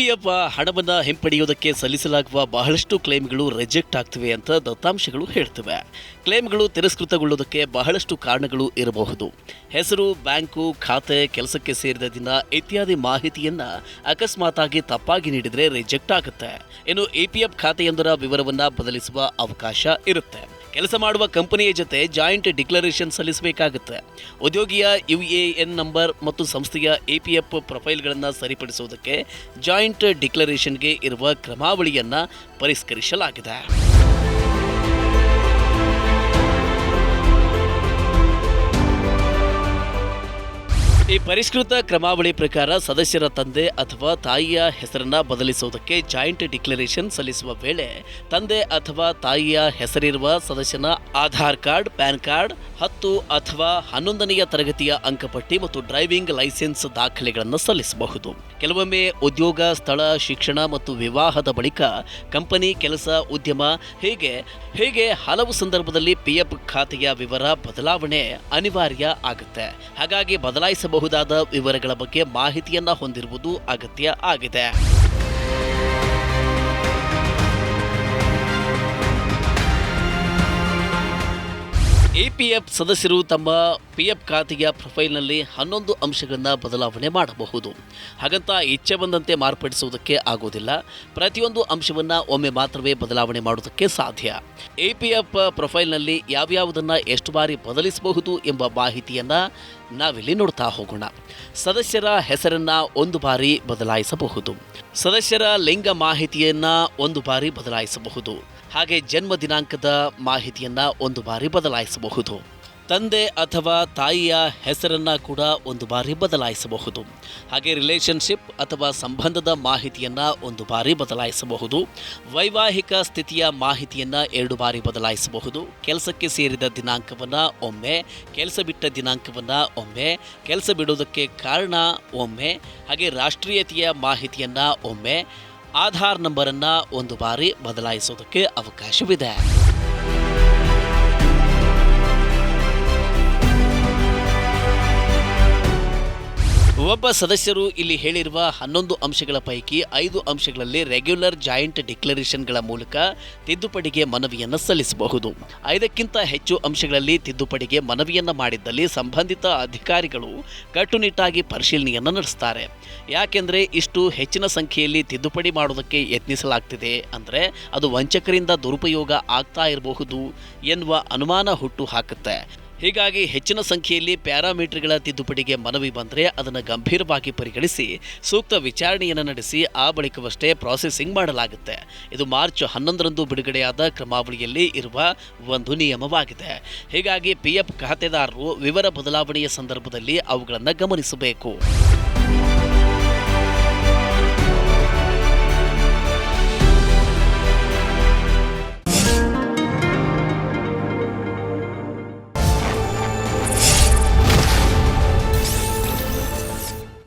EPF ಹಣವನ್ನು ಹಿಂಪಡೆಯುವುದಕ್ಕೆ ಸಲ್ಲಿಸಲಾಗುವ ಬಹಳಷ್ಟು ಕ್ಲೇಮ್ಗಳು reject ಆಗ್ತಿವೆ ಅಂತ ದತ್ತಾಂಶಗಳು ಹೇಳ್ತವೆ. ಕ್ಲೇಮ್ಗಳು ತಿರಸ್ಕೃತಗೊಳ್ಳುವುದಕ್ಕೆ ಬಹಳಷ್ಟು ಕಾರಣಗಳು ಇರಬಹುದು. ಹೆಸರು, ಬ್ಯಾಂಕು ಖಾತೆ, ಕೆಲಸಕ್ಕೆ ಸೇರಿದ ದಿನ ಇತ್ಯಾದಿ ಮಾಹಿತಿಯನ್ನು ಅಕಸ್ಮಾತಾಗಿ ತಪ್ಪಾಗಿ ನೀಡಿದರೆ ರಿಜೆಕ್ಟ್ ಆಗುತ್ತೆ. ಇನ್ನು ಇಪಿಎಫ್ ಖಾತೆಯೊಂದರ ವಿವರವನ್ನು ಬದಲಿಸುವ ಅವಕಾಶ ಇರುತ್ತೆ. ಕೆಲಸ ಮಾಡುವ ಕಂಪನಿಯ ಜೊತೆ ಜಾಯಿಂಟ್ ಡಿಕ್ಲರೇಷನ್ ಸಲ್ಲಿಸಬೇಕಾಗುತ್ತೆ. ಉದ್ಯೋಗಿಯ UAN ನಂಬರ್ ಮತ್ತು ಸಂಸ್ಥೆಯ APF ಪ್ರೊಫೈಲ್ಗಳನ್ನು ಸರಿಪಡಿಸುವುದಕ್ಕೆ ಜಾಯಿಂಟ್ ಡಿಕ್ಲರೇಷನ್ಗೆ ಇರುವ ಕ್ರಮಾವಳಿಯನ್ನು ಪರಿಷ್ಕರಿಸಲಾಗಿದೆ. ಈ ಪರಿಷ್ಕೃತ ಕ್ರಮಾವಳಿ ಪ್ರಕಾರ ಸದಸ್ಯರ ತಂದೆ ಅಥವಾ ತಾಯಿಯ ಹೆಸರನ್ನ ಬದಲಿಸುವುದಕ್ಕೆ ಜಾಯಿಂಟ್ ಡಿಕ್ಲರೇಷನ್ ಸಲ್ಲಿಸುವ ವೇಳೆ ತಂದೆ ಅಥವಾ ತಾಯಿಯ ಹೆಸರಿರುವ ಸದಸ್ಯನ ಆಧಾರ್ ಕಾರ್ಡ್, ಪ್ಯಾನ್ ಕಾರ್ಡ್, 10 ಅಥವಾ 11ನೆಯ ತರಗತಿಯ ಅಂಕಪಟ್ಟಿ ಮತ್ತು ಡ್ರೈವಿಂಗ್ ಲೈಸೆನ್ಸ್ ದಾಖಲೆಗಳನ್ನು ಸಲ್ಲಿಸಬಹುದು. ಕೆಲವೊಮ್ಮೆ ಉದ್ಯೋಗ, ಸ್ಥಳ, ಶಿಕ್ಷಣ ಮತ್ತು ವಿವಾಹದ ಬಳಿಕ ಕಂಪನಿ, ಕೆಲಸ, ಉದ್ಯಮ ಹೀಗೆ ಹಲವು ಸಂದರ್ಭದಲ್ಲಿ PF ಖಾತೆಯ ವಿವರ ಬದಲಾವಣೆ ಅನಿವಾರ್ಯ ಆಗುತ್ತೆ. ಹಾಗಾಗಿ ಬದಲಾಯಿಸಬಹುದಾದ ವಿವರಗಳ ಬಗ್ಗೆ ಮಾಹಿತಿಯನ್ನ ಹೊಂದಿರುವುದು ಅಗತ್ಯ ಆಗಿದೆ. APF ಸದಸ್ಯರು ತಮ್ಮ PF ಖಾತೆಯ ಪ್ರೊಫೈಲ್ನಲ್ಲಿ 11 ಅಂಶಗಳನ್ನು ಬದಲಾವಣೆ ಮಾಡಬಹುದು. ಹಾಗಂತ ಇಚ್ಛೆ ಬಂದಂತೆ ಮಾರ್ಪಡಿಸುವುದಕ್ಕೆ ಆಗೋದಿಲ್ಲ. ಪ್ರತಿಯೊಂದು ಅಂಶವನ್ನು ಒಮ್ಮೆ ಮಾತ್ರವೇ ಬದಲಾವಣೆ ಮಾಡುವುದಕ್ಕೆ ಸಾಧ್ಯ. APF ಪ್ರೊಫೈಲ್ನಲ್ಲಿ ಯಾವ್ಯಾವುದನ್ನು ಎಷ್ಟು ಬಾರಿ ಬದಲಿಸಬಹುದು ಎಂಬ ಮಾಹಿತಿಯನ್ನು ನಾವಿಲ್ಲಿ ನೋಡ್ತಾ ಹೋಗೋಣ. ಸದಸ್ಯರ ಹೆಸರನ್ನು 1 ಬಾರಿ ಬದಲಾಯಿಸಬಹುದು. ಸದಸ್ಯರ ಲಿಂಗ ಮಾಹಿತಿಯನ್ನು 1 ಬಾರಿ ಬದಲಾಯಿಸಬಹುದು. ಹಾಗೆ ಜನ್ಮ ದಿನಾಂಕದ ಮಾಹಿತಿಯನ್ನು 1 ಬಾರಿ ಬದಲಾಯಿಸಬಹುದು. ತಂದೆ ಅಥವಾ ತಾಯಿಯ ಹೆಸರನ್ನು ಕೂಡ 1 ಬಾರಿ ಬದಲಾಯಿಸಬಹುದು. ಹಾಗೆ ರಿಲೇಷನ್ಶಿಪ್ ಅಥವಾ ಸಂಬಂಧದ ಮಾಹಿತಿಯನ್ನು 1 ಬಾರಿ ಬದಲಾಯಿಸಬಹುದು. ವೈವಾಹಿಕ ಸ್ಥಿತಿಯ ಮಾಹಿತಿಯನ್ನು 2 ಬಾರಿ ಬದಲಾಯಿಸಬಹುದು. ಕೆಲಸಕ್ಕೆ ಸೇರಿದ ದಿನಾಂಕವನ್ನು ಒಮ್ಮೆ, ಕೆಲಸ ಬಿಟ್ಟ ದಿನಾಂಕವನ್ನು ಒಮ್ಮೆ, ಕೆಲಸ ಬಿಡುವುದಕ್ಕೆ ಕಾರಣ ಒಮ್ಮೆ, ಹಾಗೆ ರಾಷ್ಟ್ರೀಯತೆಯ ಮಾಹಿತಿಯನ್ನು ಒಮ್ಮೆ, ಆಧಾರ್ ನಂಬರನ್ನು 1 ಬಾರಿ ಬದಲಾಯಿಸೋದಕ್ಕೆ ಅವಕಾಶವಿದೆ. ಒಬ್ಬ ಸದಸ್ಯರು ಇಲ್ಲಿ ಹೇಳಿರುವ 11 ಅಂಶಗಳ ಪೈಕಿ 5 ಅಂಶಗಳಲ್ಲಿ ರೆಗ್ಯುಲರ್ ಜಾಯಿಂಟ್ ಡಿಕ್ಲರೇಷನ್ಗಳ ಮೂಲಕ ತಿದ್ದುಪಡಿಗೆ ಮನವಿಯನ್ನು ಸಲ್ಲಿಸಬಹುದು. 5ಕ್ಕಿಂತ ಹೆಚ್ಚು ಅಂಶಗಳಲ್ಲಿ ತಿದ್ದುಪಡಿಗೆ ಮನವಿಯನ್ನು ಮಾಡಿದ್ದಲ್ಲಿ ಸಂಬಂಧಿತ ಅಧಿಕಾರಿಗಳು ಕಟ್ಟುನಿಟ್ಟಾಗಿ ಪರಿಶೀಲನೆಯನ್ನು ನಡೆಸುತ್ತಾರೆ. ಯಾಕೆಂದರೆ ಇಷ್ಟು ಹೆಚ್ಚಿನ ಸಂಖ್ಯೆಯಲ್ಲಿ ತಿದ್ದುಪಡಿ ಮಾಡೋದಕ್ಕೆ ಯತ್ನಿಸಲಾಗ್ತಿದೆ ಅಂದರೆ ಅದು ವಂಚಕರಿಂದ ದುರುಪಯೋಗ ಆಗ್ತಾ ಇರಬಹುದು ಎನ್ನುವ ಅನುಮಾನ ಹುಟ್ಟು ಹಾಕುತ್ತೆ. ಹೀಗಾಗಿ ಹೆಚ್ಚಿನ ಸಂಖ್ಯೆಯಲ್ಲಿ ಪ್ಯಾರಾಮೀಟರ್ಗಳ ತಿದ್ದುಪಡಿಗೆ ಮನವಿ ಬಂದರೆ ಅದನ್ನು ಗಂಭೀರವಾಗಿ ಪರಿಗಣಿಸಿ ಸೂಕ್ತ ವಿಚಾರಣೆಯನ್ನು ನಡೆಸಿ ಆ ಬಳಿಕವಷ್ಟೇ ಪ್ರಾಸೆಸಿಂಗ್ ಮಾಡಲಾಗುತ್ತೆ. ಇದು ಮಾರ್ಚ್ 11ರಂದು ಬಿಡುಗಡೆಯಾದ ಕ್ರಮಾವಳಿಯಲ್ಲಿ ಇರುವ ಒಂದು ನಿಯಮವಾಗಿದೆ. ಹೀಗಾಗಿ PF ಖಾತೆದಾರರು ವಿವರ ಬದಲಾವಣೆಯ ಸಂದರ್ಭದಲ್ಲಿ ಅವುಗಳನ್ನು ಗಮನಿಸಬೇಕು.